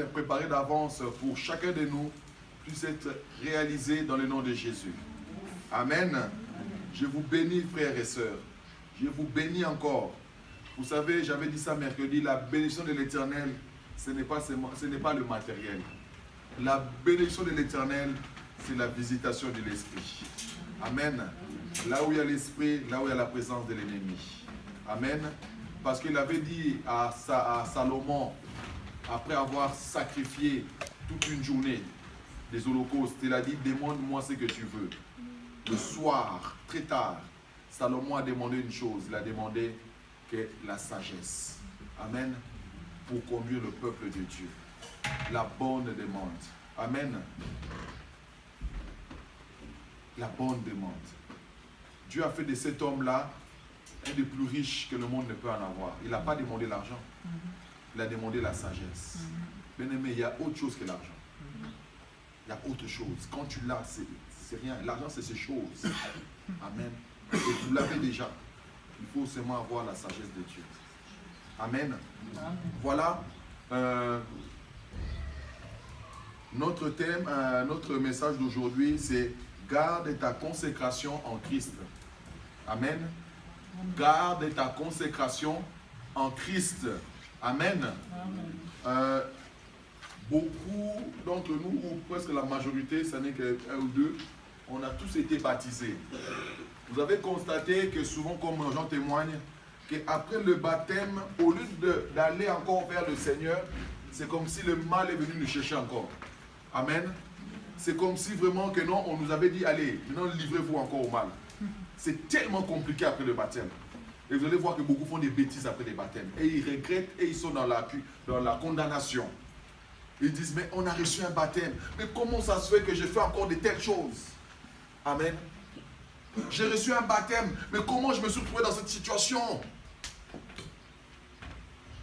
préparé d'avance pour chacun de nous puisse être réalisé dans le nom de Jésus. Amen. Je vous bénis, frères et sœurs. Je vous bénis encore. Vous savez, j'avais dit ça mercredi, la bénédiction de l'Éternel, ce n'est pas le matériel. La bénédiction de l'Éternel, c'est la visitation de l'Esprit. Amen. Là où il y a l'Esprit, là où il y a la présence de l'ennemi. Amen. Parce qu'il avait dit à Salomon, après avoir sacrifié toute une journée des holocaustes, il a dit, demande-moi ce que tu veux. Le soir, très tard, Salomon a demandé une chose, il a demandé que la sagesse. Amen. Pour conduire le peuple de Dieu. La bonne demande. Amen. La bonne demande. Dieu a fait de cet homme-là un des plus riches que le monde ne peut en avoir. Il n'a pas demandé l'argent. Il a demandé la sagesse. Bien-aimé, il y a autre chose que l'argent. Il y a autre chose. Quand tu l'as, c'est rien. L'argent, c'est ces choses. Amen. Et vous l'avez déjà. Il faut seulement avoir la sagesse de Dieu. Amen. Voilà notre thème, notre message d'aujourd'hui, c'est garde ta consécration en Christ. Amen. Garde ta consécration en Christ. Amen. Beaucoup d'entre nous, ou presque la majorité, ce n'est qu'un ou deux, on a tous été baptisés. Vous avez constaté que souvent, comme les gens témoignent, qu'après le baptême, au lieu d'aller encore vers le Seigneur, c'est comme si le mal est venu nous chercher encore. Amen. C'est comme si vraiment que non, on nous avait dit, allez, maintenant livrez-vous encore au mal. C'est tellement compliqué après le baptême. Et vous allez voir que beaucoup font des bêtises après les baptêmes. Et ils regrettent et ils sont dans la condamnation. Ils disent, mais on a reçu un baptême. Mais comment ça se fait que je fais encore de telles choses? Amen. J'ai reçu un baptême, mais comment je me suis trouvé dans cette situation?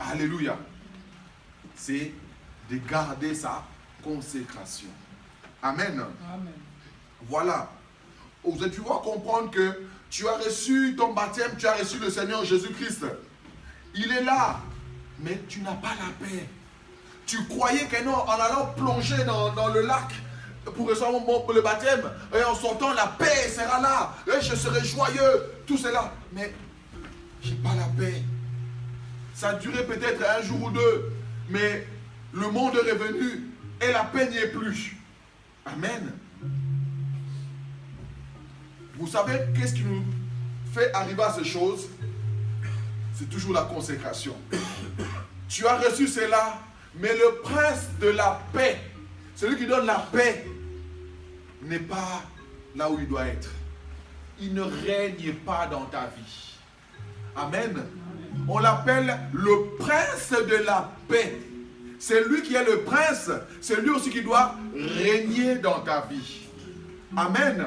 Alléluia. C'est de garder sa consécration. Amen. Amen. Voilà. Vous allez pouvoir comprendre que tu as reçu ton baptême, tu as reçu le Seigneur Jésus-Christ. Il est là, mais tu n'as pas la paix. Tu croyais que non, en allant plonger dans le lac pour recevoir le baptême, et en sortant, la paix sera là, et je serai joyeux, tout cela. Mais je n'ai pas la paix. Ça a duré peut-être un jour ou deux, mais le monde est revenu et la paix n'y est plus. Amen. Vous savez qu'est-ce qui nous fait arriver à ces choses? C'est toujours la consécration. Tu as reçu cela, mais le prince de la paix, celui qui donne la paix, n'est pas là où il doit être. Il ne règne pas dans ta vie. Amen. On l'appelle le prince de la paix. C'est lui qui est le prince, c'est lui aussi qui doit régner dans ta vie. Amen.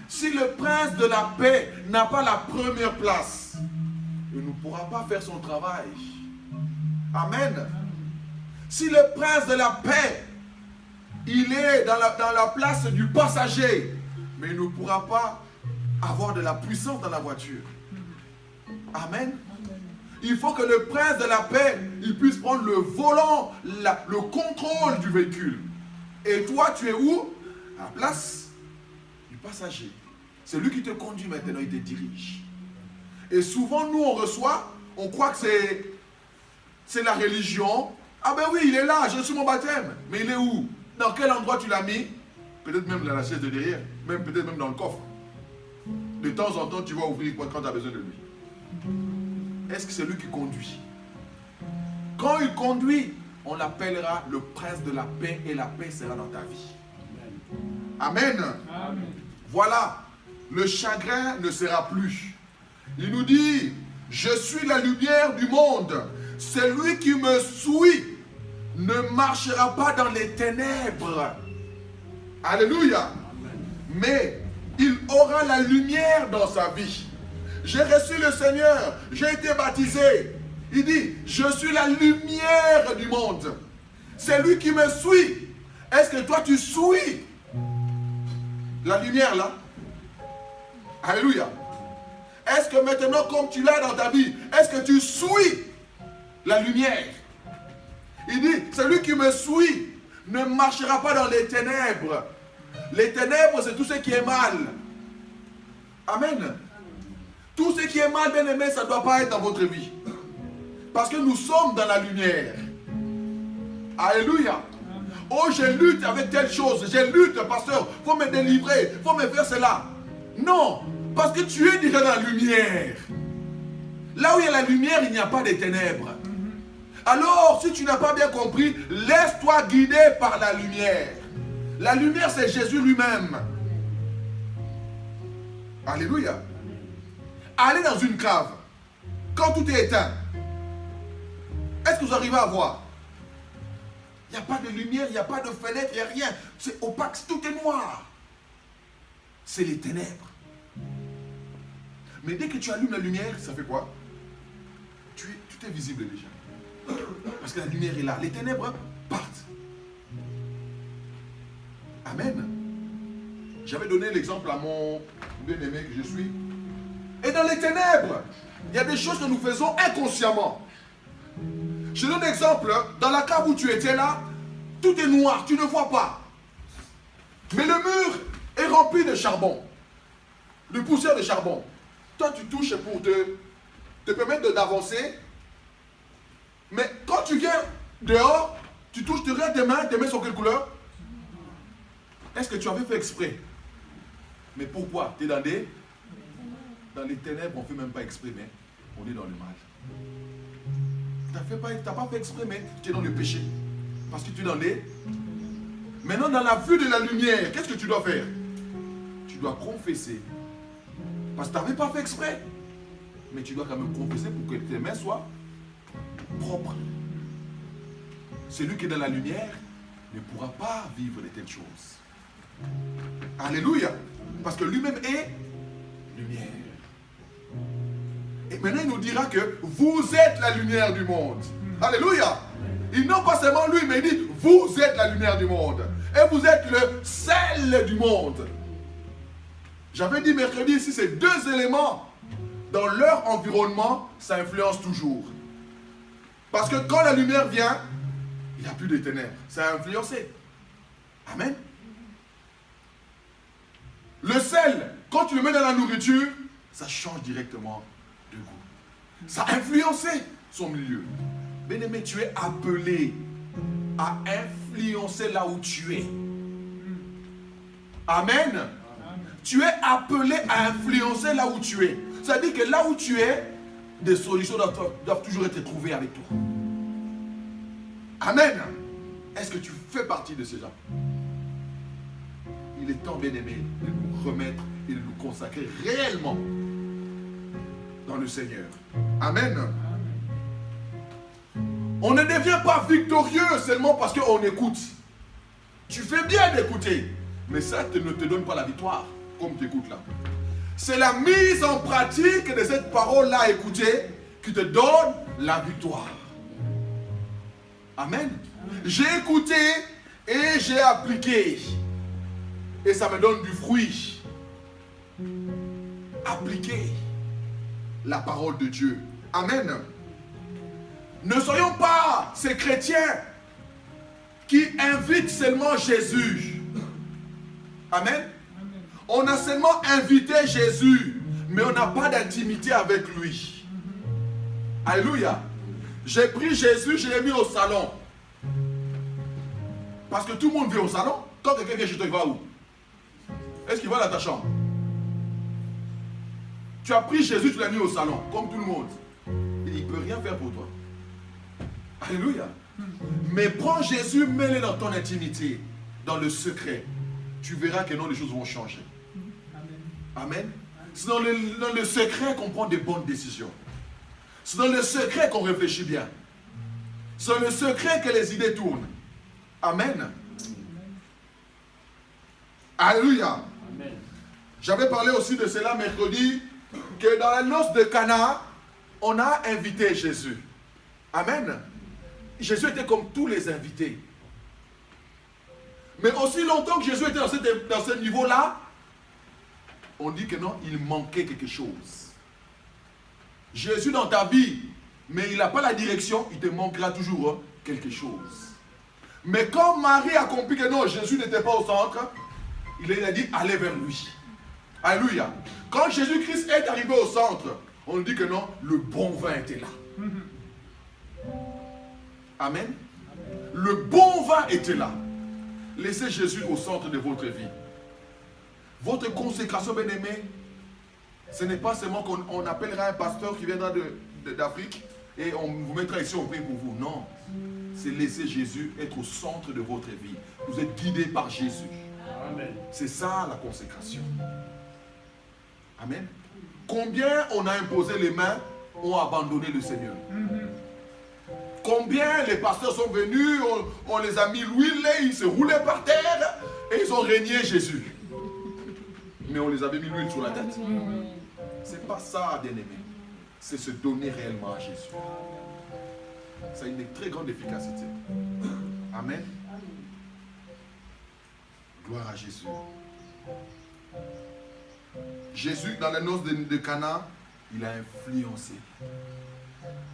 Si le prince de la paix n'a pas la première place, il ne pourra pas faire son travail. Amen. Si le prince de la paix, il est dans la place du passager, mais il ne pourra pas avoir de la puissance dans la voiture. Amen. Il faut que le prince de la paix, il puisse prendre le volant, le contrôle du véhicule. Et toi, tu es où? À la place du passager. C'est lui qui te conduit maintenant, il te dirige. Et souvent, nous, on reçoit, on croit que c'est la religion. Ah ben oui, il est là, j'ai reçu mon baptême. Mais il est où? Dans quel endroit tu l'as mis? Peut-être même dans la chaise de derrière, peut-être même dans le coffre. De temps en temps, tu vas ouvrir quand tu as besoin de lui. Est-ce que c'est lui qui conduit? Quand il conduit, on l'appellera le prince de la paix et la paix sera dans ta vie. Amen. Amen. Voilà, le chagrin ne sera plus. Il nous dit, je suis la lumière du monde. Celui qui me suit ne marchera pas dans les ténèbres. Alléluia. Mais il aura la lumière dans sa vie. J'ai reçu le Seigneur, j'ai été baptisé. Il dit, je suis la lumière du monde. C'est lui qui me suit. Est-ce que toi tu suis la lumière là? Alléluia. Est-ce que maintenant comme tu l'as dans ta vie, est-ce que tu suis la lumière? Il dit, celui qui me suit ne marchera pas dans les ténèbres. Les ténèbres, c'est tout ce qui est mal. Amen. Tout ce qui est mal, bien aimé, ça ne doit pas être dans votre vie. Parce que nous sommes dans la lumière. Alléluia. Oh, je lutte avec telle chose. Je lutte, pasteur. Il faut me délivrer. Il faut me faire cela. Non. Parce que tu es déjà dans la lumière. Là où il y a la lumière, il n'y a pas de ténèbres. Alors, si tu n'as pas bien compris, laisse-toi guider par la lumière. La lumière, c'est Jésus lui-même. Alléluia. Allez dans une cave. Quand tout est éteint, est-ce que vous arrivez à voir? Il n'y a pas de lumière, il n'y a pas de fenêtre, il n'y a rien. C'est opaque, tout est noir. C'est les ténèbres. Mais dès que tu allumes la lumière, ça fait quoi? Tout est visible déjà. Parce que la lumière est là. Les ténèbres partent. Amen. J'avais donné l'exemple à mon bien-aimé que je suis. Et dans les ténèbres, il y a des choses que nous faisons inconsciemment. Je donne un exemple. Dans la cave où tu étais là, tout est noir, tu ne vois pas. Mais le mur est rempli de charbon. De poussière de charbon. Toi, tu touches pour te permettre d'avancer. Mais quand tu viens dehors, tu touches, tu regardes tes mains sont quelle couleur? Est-ce que tu avais fait exprès? Mais pourquoi? Tu es dans les ténèbres, on ne fait même pas exprès, mais on est dans le mal. Tu n'as pas fait exprès, mais tu es dans le péché. Parce que tu es dans les... Maintenant, dans la vue de la lumière, qu'est-ce que tu dois faire? Tu dois confesser. Parce que tu n'avais pas fait exprès. Mais tu dois quand même confesser pour que tes mains soient propres. Celui qui est dans la lumière ne pourra pas vivre de telles choses. Alléluia. Parce que lui-même est lumière. Et maintenant, il nous dira que vous êtes la lumière du monde. Alléluia. Il non pas seulement lui, mais il dit, vous êtes la lumière du monde. Et vous êtes le sel du monde. J'avais dit mercredi ici, ces deux éléments, dans leur environnement, ça influence toujours. Parce que quand la lumière vient, il n'y a plus de ténèbres. Ça a influencé. Amen. Le sel, quand tu le mets dans la nourriture, ça change directement de goût. Ça a influencé son milieu. Bien-aimé, tu es appelé à influencer là où tu es. Amen. Tu es appelé à influencer là où tu es. Ça veut dire que là où tu es, des solutions doivent toujours être trouvées avec toi. Amen. Est-ce que tu fais partie de ces gens? Il est temps, bien-aimé, de nous remettre et de nous consacrer réellement dans le Seigneur. Amen. On ne devient pas victorieux seulement parce qu'on écoute. Tu fais bien d'écouter, mais ça ne te donne pas la victoire, comme tu écoutes là. C'est la mise en pratique de cette parole-là écoutée qui te donne la victoire. Amen. J'ai écouté et j'ai appliqué. Et ça me donne du fruit. Appliquer la parole de Dieu. Amen. Ne soyons pas ces chrétiens qui invitent seulement Jésus. Amen. On a seulement invité Jésus, mais on n'a pas d'intimité avec lui. Alléluia. J'ai pris Jésus, je l'ai mis au salon. Parce que tout le monde vient au salon. Quand quelqu'un vient chez toi, il va où? Est-ce qu'il va dans ta chambre? Tu as pris Jésus, tu l'as mis au salon, comme tout le monde. Il ne peut rien faire pour toi. Alléluia. Mais prends Jésus, mets-le dans ton intimité, dans le secret. Tu verras que non, les choses vont changer. Amen. C'est dans le secret qu'on prend des bonnes décisions. C'est dans le secret qu'on réfléchit bien. C'est dans le secret que les idées tournent. Amen. Alléluia. J'avais parlé aussi de cela mercredi, que dans la noce de Cana, on a invité Jésus. Amen. Jésus était comme tous les invités. Mais aussi longtemps que Jésus était dans ce niveau-là, on dit que non, il manquait quelque chose. Jésus dans ta vie, mais il n'a pas la direction, il te manquera toujours quelque chose. Mais quand Marie a compris que non, Jésus n'était pas au centre, il a dit, allez vers lui. Alléluia. Quand Jésus-Christ est arrivé au centre, on nous dit que non, le bon vin était là. Amen. Le bon vin était là. Laissez Jésus au centre de votre vie. Votre consécration, bien-aimé, ce n'est pas seulement qu'on appellera un pasteur qui viendra d'Afrique et on vous mettra ici, on prie pour vous. Non. C'est laisser Jésus être au centre de votre vie. Vous êtes guidé par Jésus. Amen. C'est ça la consécration. Amen. Combien on a imposé les mains ont abandonné le Seigneur. Combien les pasteurs sont venus, on les a mis l'huile, ils se roulaient par terre et ils ont régné Jésus. Mais on les avait mis l'huile sur la tête. C'est pas ça, bien-aimé. C'est se donner réellement à Jésus. Ça a une très grande efficacité. Amen. Gloire à Jésus. Jésus, dans les noces de Cana, il a influencé.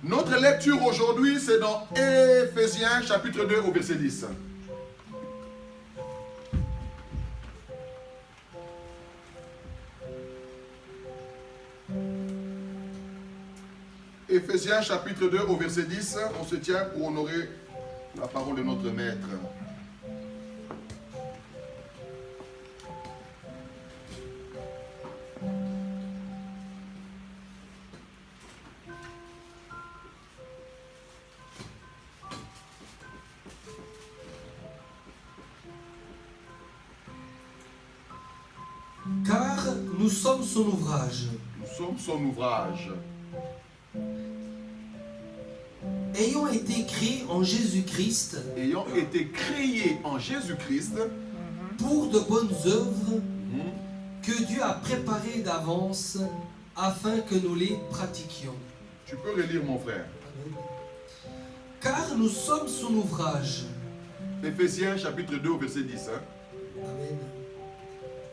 Notre lecture aujourd'hui, c'est dans Éphésiens chapitre 2 au verset 10. Éphésiens chapitre 2 au verset 10, on se tient pour honorer la parole de notre Maître. Car nous sommes son ouvrage. Nous sommes son ouvrage. Ayant été créés en Jésus-Christ. Ayant été créés en Jésus-Christ. Pour de bonnes œuvres que Dieu a préparées d'avance afin que nous les pratiquions. Tu peux relire, mon frère. Car nous sommes son ouvrage. Éphésiens chapitre 2 au verset 10. Amen.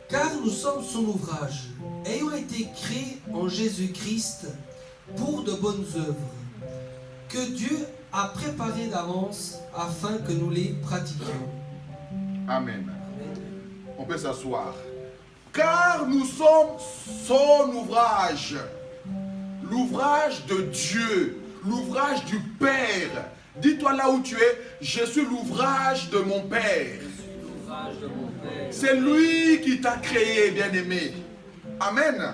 Car nous sommes son ouvrage, ayant été créés en Jésus-Christ pour de bonnes œuvres, que Dieu a préparées d'avance afin que nous les pratiquions. Amen. On peut s'asseoir. Car nous sommes son ouvrage, l'ouvrage de Dieu, l'ouvrage du Père. Dis-toi là où tu es, je suis l'ouvrage de mon Père. C'est lui qui t'a créé, bien-aimé. Amen.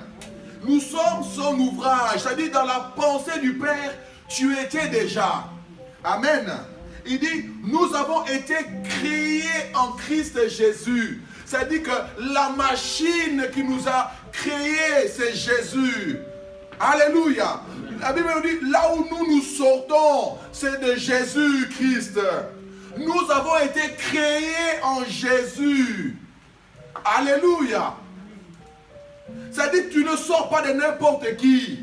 Nous sommes son ouvrage. C'est-à-dire, dans la pensée du Père, tu étais déjà. Amen. Il dit, nous avons été créés en Christ Jésus. C'est-à-dire que la machine qui nous a créés, c'est Jésus. Alléluia. La Bible nous dit, là où nous sortons, c'est de Jésus-Christ. Nous avons été créés en Jésus. Alléluia. C'est-à-dire que tu ne sors pas de n'importe qui.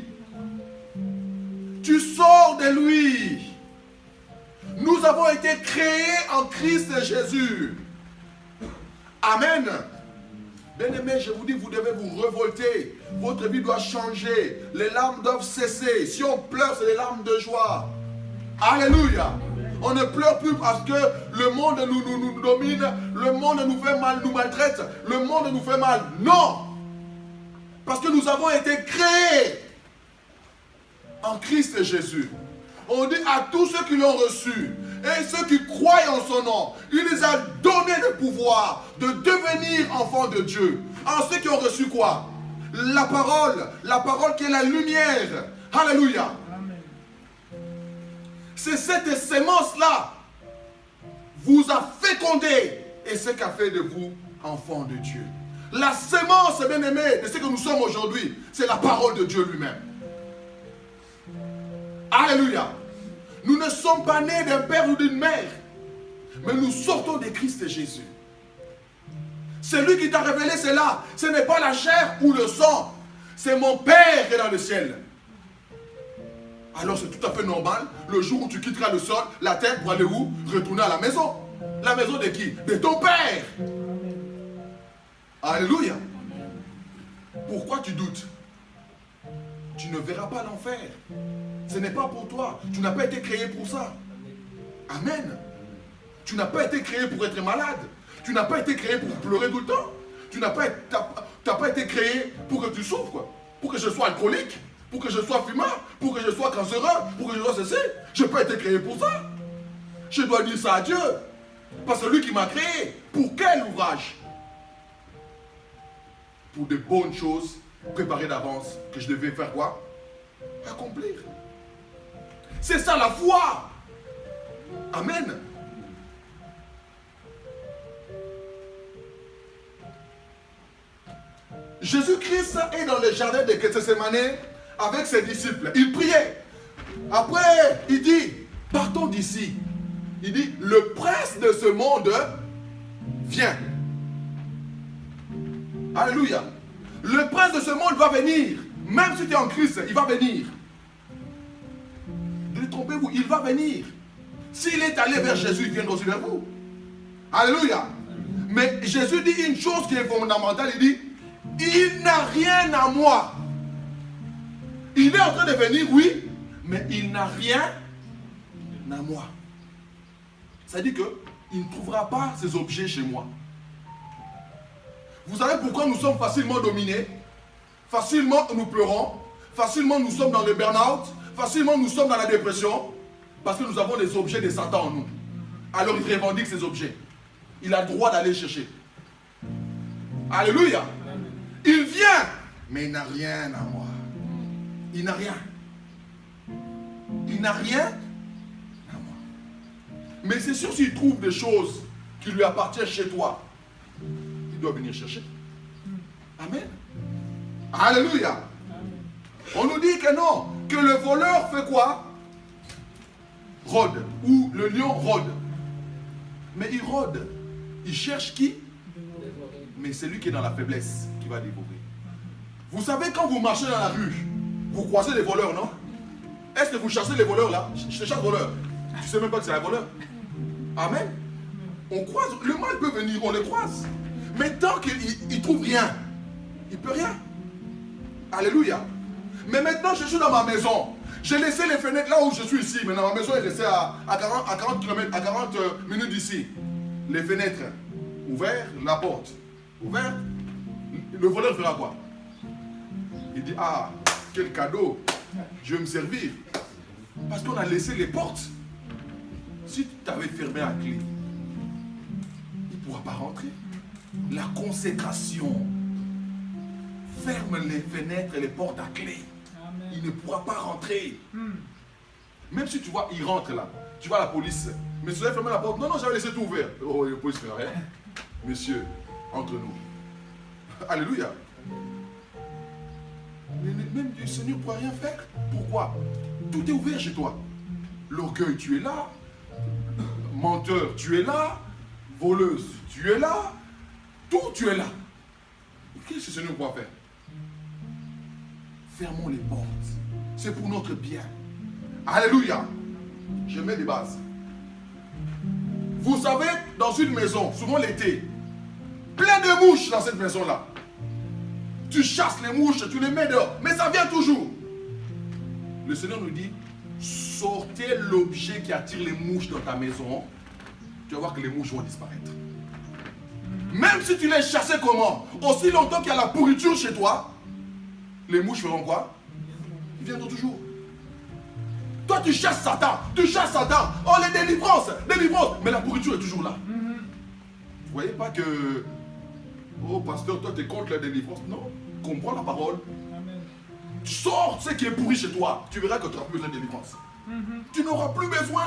Tu sors de lui. Nous avons été créés en Christ Jésus. Amen. Bien-aimés, je vous dis, vous devez vous révolter. Votre vie doit changer. Les larmes doivent cesser. Si on pleure, c'est des larmes de joie. Alléluia. On ne pleure plus parce que le monde nous domine, le monde nous fait mal, nous maltraite, le monde nous fait mal. Non! Parce que nous avons été créés en Christ Jésus. On dit à tous ceux qui l'ont reçu et ceux qui croient en son nom, il les a donné le pouvoir de devenir enfants de Dieu. En ceux qui ont reçu quoi? La parole qui est la lumière. Alléluia. C'est cette sémence-là vous a fécondé et ce qu'a fait de vous enfants de Dieu. La sémence, bien-aimé, de ce que nous sommes aujourd'hui, c'est la parole de Dieu lui-même. Alléluia. Nous ne sommes pas nés d'un père ou d'une mère, mais nous sortons de Christ Jésus. C'est lui qui t'a révélé cela. Ce n'est pas la chair ou le sang, c'est mon Père qui est dans le ciel. Alors c'est tout à fait normal, le jour où tu quitteras le sol, la terre, pour aller où? Retourner à la maison. La maison de qui? De ton Père. Alléluia. Pourquoi tu doutes? Tu ne verras pas l'enfer. Ce n'est pas pour toi. Tu n'as pas été créé pour ça. Amen. Tu n'as pas été créé pour être malade. Tu n'as pas été créé pour pleurer tout le temps. Tu n'as pas, pas été créé pour que tu souffres, quoi. Pour que je sois alcoolique, pour que je sois fumeur, pour que je sois cancéreux, pour que je sois ceci. Je n'ai pas été créé pour ça. Je dois dire ça à Dieu. Parce que lui qui m'a créé. Pour quel ouvrage? Pour de bonnes choses préparées d'avance que je devais faire quoi? Accomplir. C'est ça la foi. Amen. Jésus-Christ est dans le jardin de Gethsémani avec ses disciples. Il priait. Après, il dit, partons d'ici. Il dit, le prince de ce monde vient. Alléluia. Le prince de ce monde va venir. Même si tu es en Christ, il va venir. Ne trompez-vous, il va venir. S'il est allé vers Jésus, il vient aussi vers vous. Alléluia. Mais Jésus dit une chose qui est fondamentale. Il dit, il n'a rien à moi. Il est en train de venir, oui, mais il n'a rien à moi. Ça dit qu'il ne trouvera pas ces objets chez moi. Vous savez pourquoi nous sommes facilement dominés? Facilement nous pleurons. Facilement nous sommes dans le burn-out. Facilement nous sommes dans la dépression. Parce que nous avons des objets de Satan en nous. Alors il revendique ces objets. Il a le droit d'aller chercher. Alléluia. Il vient, mais il n'a rien à moi. Il n'a rien. Il n'a rien à moi. Mais c'est sûr, s'il trouve des choses qui lui appartiennent chez toi, il doit venir chercher. Amen. Alléluia. On nous dit que non, que le voleur fait quoi? Rôde. Ou le lion rôde. Mais il rôde. Il cherche qui? Mais c'est lui qui est dans la faiblesse qui va dévorer. Vous savez, quand vous marchez dans la rue, vous croisez les voleurs, non? Est-ce que vous chassez les voleurs là? Je chasse voleur. Tu ne sais même pas que c'est un voleur. Amen. On croise, le mal peut venir, on le croise. Mais tant qu'il ne trouve rien, il ne peut rien. Alléluia. Mais maintenant, je suis dans ma maison. J'ai laissé les fenêtres là où je suis ici. Maintenant, ma maison est restée à 40 km, à 40 minutes d'ici. Les fenêtres ouvertes, la porte ouverte. Le voleur fera quoi? Il dit, ah, quel cadeau. Je vais me servir. Parce qu'on a laissé les portes. Si tu avais fermé à clé, il ne pourra pas rentrer. La consécration. Ferme les fenêtres et les portes à clé. Amen. Il ne pourra pas rentrer. Même si tu vois, il rentre là. Tu vois la police. Mais si vous avez fermé la porte, non, j'avais laissé tout ouvert. Oh, la police ne fait rien. Monsieur, entre nous. Alléluia. Mais même le Seigneur ne pourra rien faire. Pourquoi? Tout est ouvert chez toi. L'orgueil, tu es là. Menteur, tu es là. Voleuse, tu es là. Tout, tu es là. Qu'est-ce que le Seigneur pourra faire? Fermons les portes. C'est pour notre bien. Alléluia. Je mets des bases. Vous savez, dans une maison, souvent l'été, plein de mouches dans cette maison-là. Tu chasses les mouches, tu les mets dehors, mais ça vient toujours. Le Seigneur nous dit, sortez l'objet qui attire les mouches dans ta maison. Tu vas voir que les mouches vont disparaître. Même si tu les chassais comment? Aussi longtemps qu'il y a la pourriture chez toi, les mouches feront quoi? Ils viendront toujours. Toi tu chasses Satan, oh les délivrances, mais la pourriture est toujours là. Vous voyez pas que, oh pasteur, toi tu es contre la délivrance? Non, comprends la parole. Amen. Sors ce qui est pourri chez toi, tu verras que tu n'auras plus besoin de délivrance. Tu n'auras plus besoin.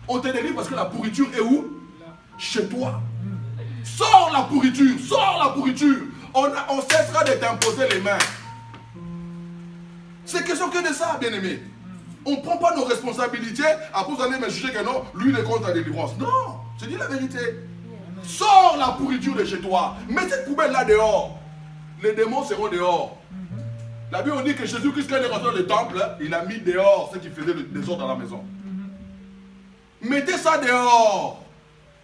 On te délivre parce que la pourriture est où? Là. Chez toi. Sors la pourriture, on cessera de t'imposer les mains. C'est question que de ça, bien-aimé. On ne prend pas nos responsabilités, après vous allez me juger que non, lui il est contre la délivrance. Non, je dis la vérité. Sors la pourriture de chez toi. Mets cette poubelle là dehors. Les démons seront dehors. La Bible dit que Jésus-Christ, quand il est rentré dans le temple, il a mis dehors ceux qui faisaient le désordre dans la maison. Mettez ça dehors.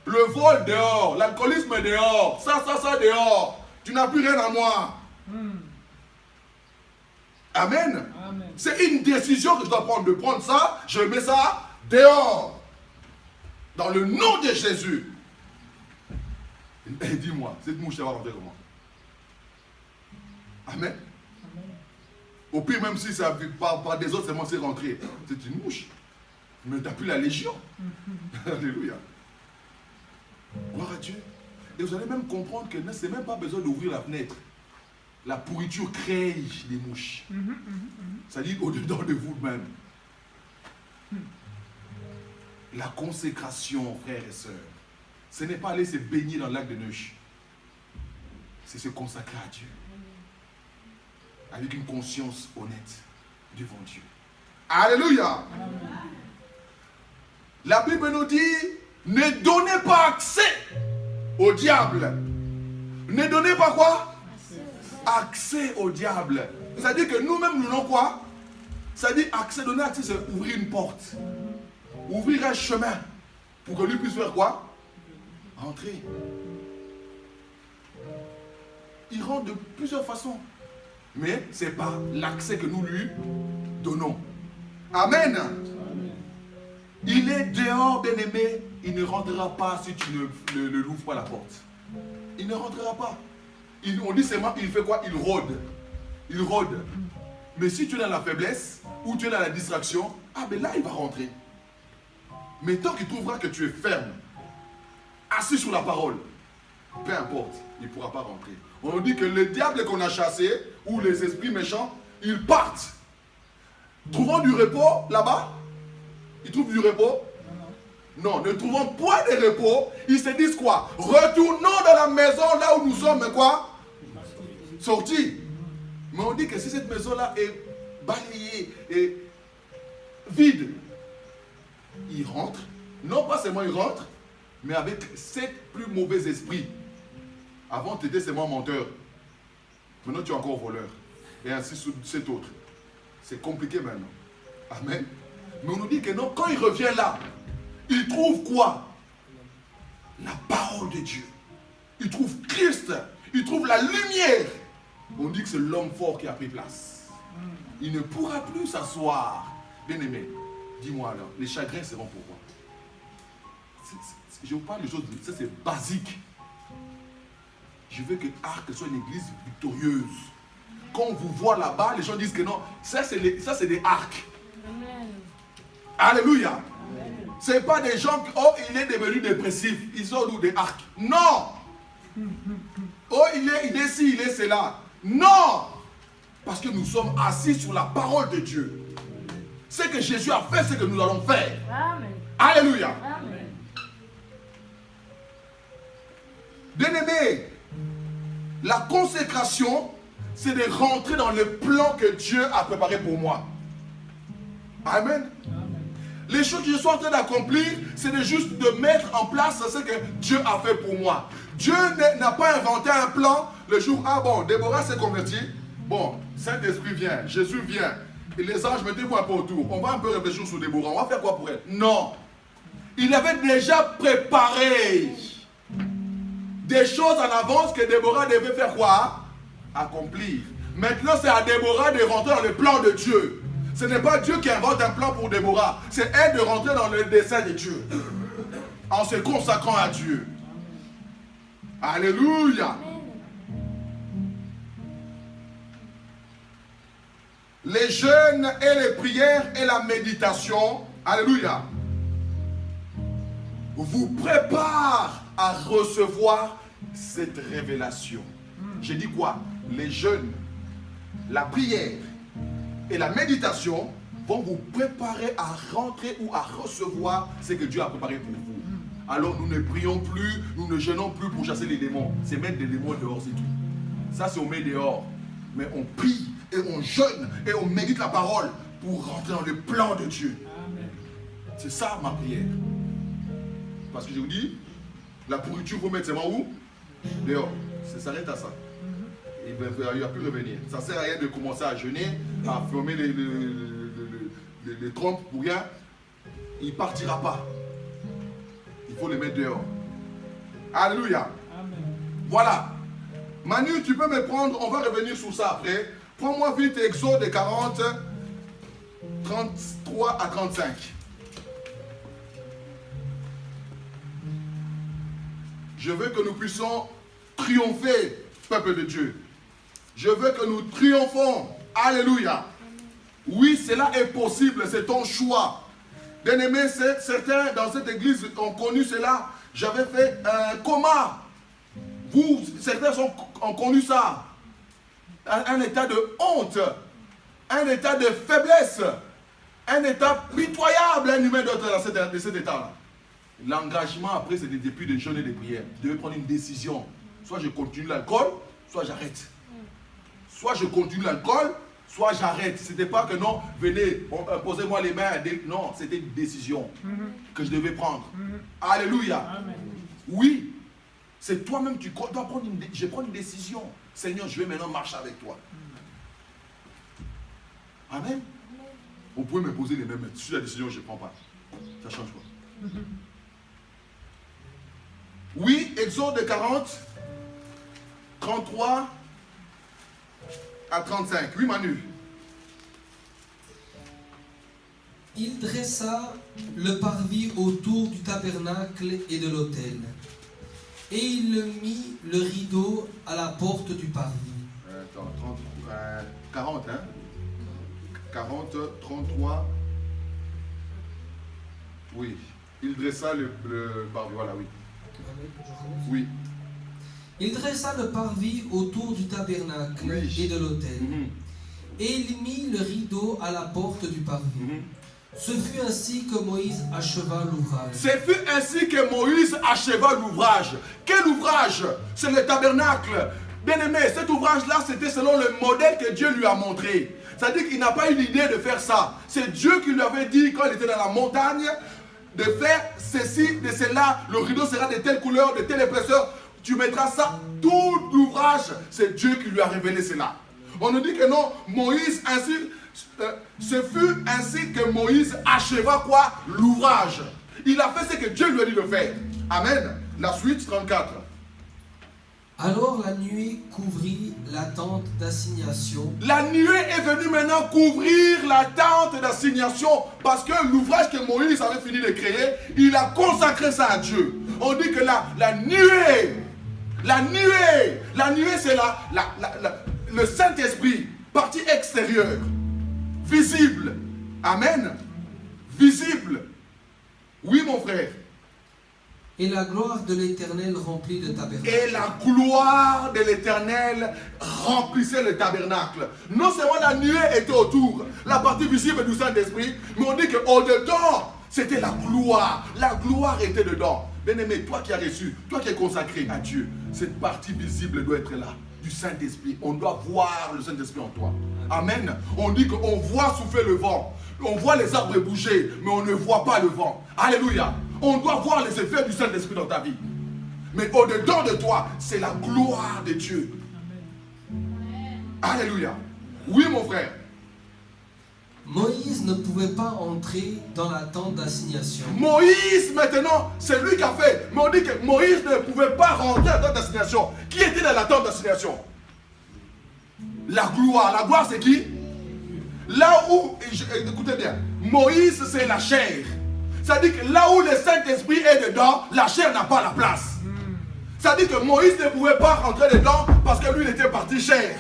Le vol dehors, l'alcoolisme dehors, ça dehors. Tu n'as plus rien à moi. Amen. Amen. C'est une décision que je dois prendre, de prendre ça, je mets ça dehors. Dans le nom de Jésus. Et dis-moi, cette mouche, elle va rentrer comment? Amen. Au pire, même si ça par des autres, c'est moi qui rentré. C'est une mouche. Mais tu n'as plus la légion. Alléluia. Gloire à Dieu. Et vous allez même comprendre que ce n'est même pas besoin d'ouvrir la fenêtre. La pourriture crée des mouches. C'est-à-dire au-dedans de vous-même. La consécration, frères et sœurs, ce n'est pas aller se baigner dans le lac de Neuch. C'est se consacrer à Dieu. Avec une conscience honnête devant Dieu. Alléluia. La Bible nous dit, ne donnez pas accès au diable. Ne donnez pas quoi? Accès au diable. C'est-à-dire que nous-mêmes, nous n'avons quoi? C'est-à-dire accès, donner accès, c'est ouvrir une porte. Ouvrir un chemin pour que lui puisse faire quoi? Entrer. Il rentre de plusieurs façons. Mais ce n'est pas l'accès que nous lui donnons. Amen. Il est dehors, bien-aimé. Il ne rentrera pas si tu ne l'ouvres pas la porte. Il ne rentrera pas. On dit seulement, il fait quoi? Il rôde. Il rôde. Mais si tu es dans la faiblesse ou tu es dans la distraction, ben là, il va rentrer. Mais tant qu'il trouvera que tu es ferme, assis sur la parole, peu importe, il ne pourra pas rentrer. On nous dit que le diable qu'on a chassé, ou les esprits méchants, ils partent. Trouvant du repos là-bas, ils trouvent du repos? Non, ne trouvant point de repos, ils se disent quoi? Retournons dans la maison là où nous sommes, quoi? Sortis. Mais on dit que si cette maison-là est balayée et vide, ils rentrent. Non pas seulement ils rentrent, mais avec 7 plus mauvais esprits. Avant, tu étais seulement menteur. Maintenant, tu es encore voleur. Et ainsi sur 7 autres. C'est compliqué maintenant. Amen. Mais on nous dit que non, quand il revient là, il trouve quoi? La parole de Dieu. Il trouve Christ. Il trouve la lumière. On dit que c'est l'homme fort qui a pris place. Il ne pourra plus s'asseoir. Bien-aimé, dis-moi alors, les chagrins seront pourquoi? Je vous parle de choses, ça c'est basique. Je veux que Arc soit une église victorieuse. Quand on vous voit là-bas, les gens disent que non, ça c'est des arcs. Amen. Alléluia. Ce n'est pas des gens qui, oh, il est devenu dépressif, ils sont d'où des arcs. Non. Oh, il est ici, il est cela. Non. Parce que nous sommes assis sur la parole de Dieu. Ce que Jésus a fait, c'est que nous allons faire. Amen. Alléluia. Amen. Bien-aimé, la consécration, c'est de rentrer dans le plan que Dieu a préparé pour moi. Amen. Amen. Les choses que je suis en train d'accomplir, c'est de juste de mettre en place ce que Dieu a fait pour moi. Dieu n'a pas inventé un plan le jour, ah bon, Déborah s'est convertie. Bon, Saint-Esprit vient, Jésus vient. Et les anges, mettez-vous un peu autour. On va un peu réfléchir sur Déborah. On va faire quoi pour elle? Non. Il avait déjà préparé des choses en avance que Déborah devait faire quoi? Accomplir. Maintenant, c'est à Déborah de rentrer dans le plan de Dieu. Ce n'est pas Dieu qui invente un plan pour Déborah. C'est elle de rentrer dans le dessein de Dieu. En se consacrant à Dieu. Alléluia. Les jeûnes et les prières et la méditation, alléluia, vous préparent à recevoir cette révélation. J'ai dit quoi? Les jeûnes, la prière et la méditation vont vous préparer à rentrer ou à recevoir ce que Dieu a préparé pour vous. Alors nous ne prions plus, nous ne jeûnons plus pour chasser les démons. C'est mettre des démons dehors, c'est tout. Ça c'est on met dehors. Mais on prie et on jeûne et on médite la parole pour rentrer dans le plan de Dieu. C'est ça ma prière. Parce que je vous dis, la pourriture vous met seulement où? Dehors. Ça s'arrête à ça. Il ne va plus revenir. Ça ne sert à rien de commencer à jeûner, à fermer les trompes pour rien. Il ne partira pas. Il faut les mettre dehors. Alléluia. Amen. Voilà. Manu, tu peux me prendre, on va revenir sur ça après. Prends-moi vite Exode 40, 33 à 35. Je veux que nous puissions triompher, peuple de Dieu. Je veux que nous triomphons. Alléluia. Oui, cela est possible, c'est ton choix. Bien-aimés, certains dans cette église ont connu cela. J'avais fait un coma. Vous, certains ont connu ça. Un état de honte, un état de faiblesse, un état pitoyable. Un humain doit être dans cet état-là. L'engagement après, c'est depuis de jeûner et de prières. Je devais prendre une décision. Soit je continue l'alcool, soit j'arrête. Soit je continue l'alcool, soit j'arrête. Ce n'était pas que non, venez, posez-moi les mains. Non, c'était une décision que je devais prendre. Alléluia. Amen. Oui, c'est toi-même, tu dois prendre je prends une décision. Seigneur, je vais maintenant marcher avec toi. Amen. Vous pouvez me poser les mêmes mains. Sur la décision, je ne prends pas. Ça change quoi? Oui, Exode 40, 33 à 35. Oui, Manu. Il dressa le parvis autour du tabernacle et de l'autel. Et il mit le rideau à la porte du parvis. Attends, 40, hein? 40, 33. Oui. Il dressa le parvis, voilà, oui. Oui. Il dressa le parvis autour du tabernacle Oui. et de l'autel. Et il mit le rideau à la porte du parvis. Ce fut ainsi que Moïse acheva l'ouvrage. Ce fut ainsi que Moïse acheva l'ouvrage. Quel ouvrage? C'est le tabernacle. Bien aimé, cet ouvrage-là, c'était selon le modèle que Dieu lui a montré. C'est-à-dire qu'il n'a pas eu l'idée de faire ça. C'est Dieu qui lui avait dit, quand il était dans la montagne, de faire ceci, de cela. Le rideau sera de telle couleur, de telle épaisseur. Tu mettras ça. Tout l'ouvrage, c'est Dieu qui lui a révélé cela. On nous dit que non, Moïse ainsi... ce fut ainsi que Moïse acheva quoi? L'ouvrage. Il a fait ce que Dieu lui a dit de faire. Amen. La suite, 34. Alors la nuée couvrit la tente d'assignation. La nuée est venue maintenant couvrir la tente d'assignation parce que l'ouvrage que Moïse avait fini de créer, il a consacré ça à Dieu. On dit que la nuée c'est le Saint-Esprit, partie extérieure. Visible. Amen. Visible. Oui, mon frère. Et la gloire de l'Éternel remplit le tabernacle. Et la gloire de l'Éternel remplissait le tabernacle. Non seulement la nuée était autour, la partie visible du Saint-Esprit, mais on dit qu'au-dedans, c'était la gloire. La gloire était dedans. Bien-aimé, toi qui as reçu, toi qui es consacré à Dieu, cette partie visible doit être là, du Saint-Esprit. On doit voir le Saint-Esprit en toi. Amen. On dit qu'on voit souffler le vent. On voit les arbres bouger, mais on ne voit pas le vent. Alléluia. On doit voir les effets du Saint-Esprit dans ta vie. Mais au-dedans de toi, c'est la gloire de Dieu. Alléluia. Oui, mon frère. Moïse ne pouvait pas entrer dans la tente d'assignation. Moïse, maintenant, c'est lui qui a fait. Mais on dit que Moïse ne pouvait pas rentrer dans la tente d'assignation. Qui était dans la tente d'assignation? La gloire. La gloire, c'est qui? Là où, écoutez bien, Moïse, c'est la chair. C'est-à-dire que là où le Saint-Esprit est dedans, la chair n'a pas la place. C'est-à-dire que Moïse ne pouvait pas rentrer dedans parce que lui, il était parti chair.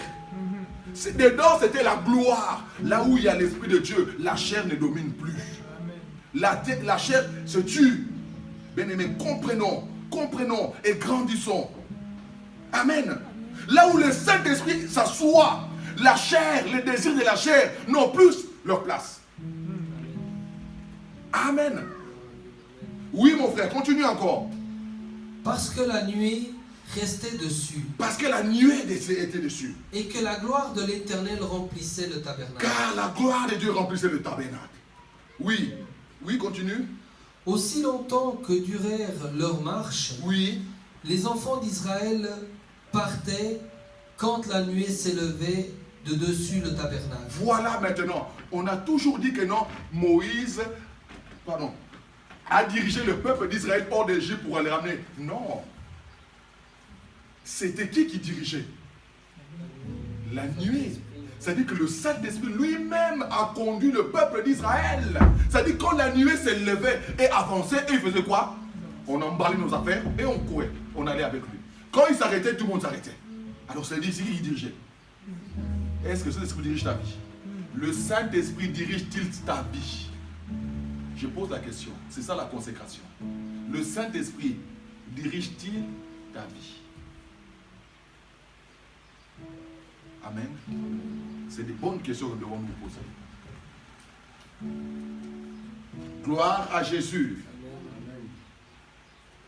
Dedans, c'était la gloire. Là où il y a l'Esprit de Dieu, la chair ne domine plus. La chair se tue. Bien-aimés, comprenons et grandissons. Amen. Là où le Saint-Esprit s'assoit, la chair, les désirs de la chair n'ont plus leur place. Amen. Oui, mon frère, continue encore. Parce que la nuée restait dessus. Parce que la nuée était dessus. Et que la gloire de l'Éternel remplissait le tabernacle. Car la gloire de Dieu remplissait le tabernacle. Oui, continue. Aussi longtemps que durèrent leurs marches, Oui. les enfants d'Israël partaient quand la nuée s'élevait de dessus le tabernacle. Voilà maintenant. On a toujours dit que non, Moïse, a dirigé le peuple d'Israël hors d'Égypte pour les ramener. Non. C'était qui dirigeait? La nuée. C'est-à-dire que le Saint-Esprit lui-même a conduit le peuple d'Israël. C'est-à-dire que quand la nuée s'élevait et avançait, il faisait quoi? On emballait nos affaires et on courait. On allait avec lui. Quand il s'arrêtait, tout le monde s'arrêtait. Alors c'est dit, c'est qui dirigeait? Est-ce que cet esprit dirige ta vie? Le Saint-Esprit dirige-t-il ta vie? Je pose la question. C'est ça la consécration. Le Saint-Esprit dirige-t-il ta vie? Amen. C'est des bonnes questions que nous devons nous poser. Gloire à Jésus.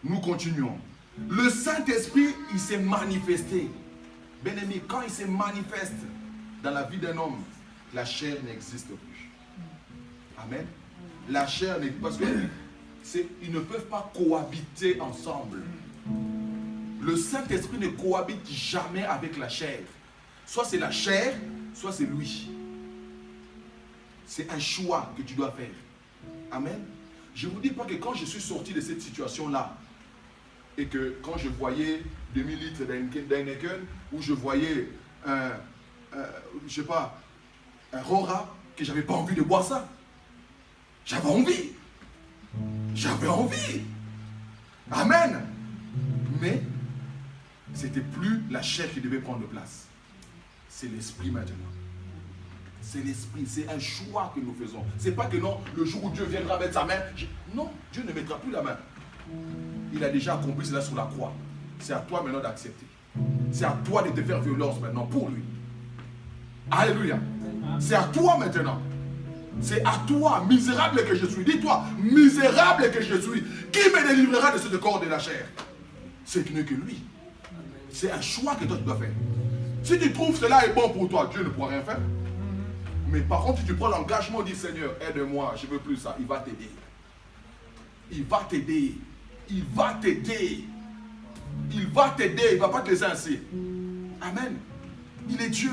Nous continuons. Le Saint-Esprit, il s'est manifesté. Bien-aimé, quand il se manifeste dans la vie d'un homme, la chair n'existe plus. Amen. La chair n'existe pas. Parce qu'ils ne peuvent pas cohabiter ensemble. Le Saint-Esprit ne cohabite jamais avec la chair. Soit c'est la chair, soit c'est lui. C'est un choix que tu dois faire. Amen. Je ne vous dis pas que quand je suis sorti de cette situation-là, et que quand je voyais 2000 litres d'Heineken, ou je voyais je sais pas, un Rora, que j'avais pas envie de boire ça. J'avais envie. J'avais envie. Amen. Mais c'était plus la chair qui devait prendre place. C'est l'esprit maintenant. C'est l'esprit, c'est un choix que nous faisons. C'est pas que non, le jour où Dieu viendra mettre sa main, non, Dieu ne mettra plus la main. Il a déjà accompli cela sur la croix. C'est à toi maintenant d'accepter. C'est à toi de te faire violence maintenant pour lui. Alléluia. C'est à toi maintenant. C'est à toi, misérable que je suis. Dis-toi, misérable que je suis. Qui me délivrera de ce corps de la chair? C'est que lui. C'est un choix que toi tu dois faire. Si tu trouves cela est bon pour toi, Dieu ne pourra rien faire. Mais par contre, si tu prends l'engagement, dis Seigneur, aide-moi, je ne veux plus ça. Il va t'aider. Il va t'aider. Il va t'aider. Il va t'aider. Il ne va pas te laisser ainsi. Amen. Il est Dieu.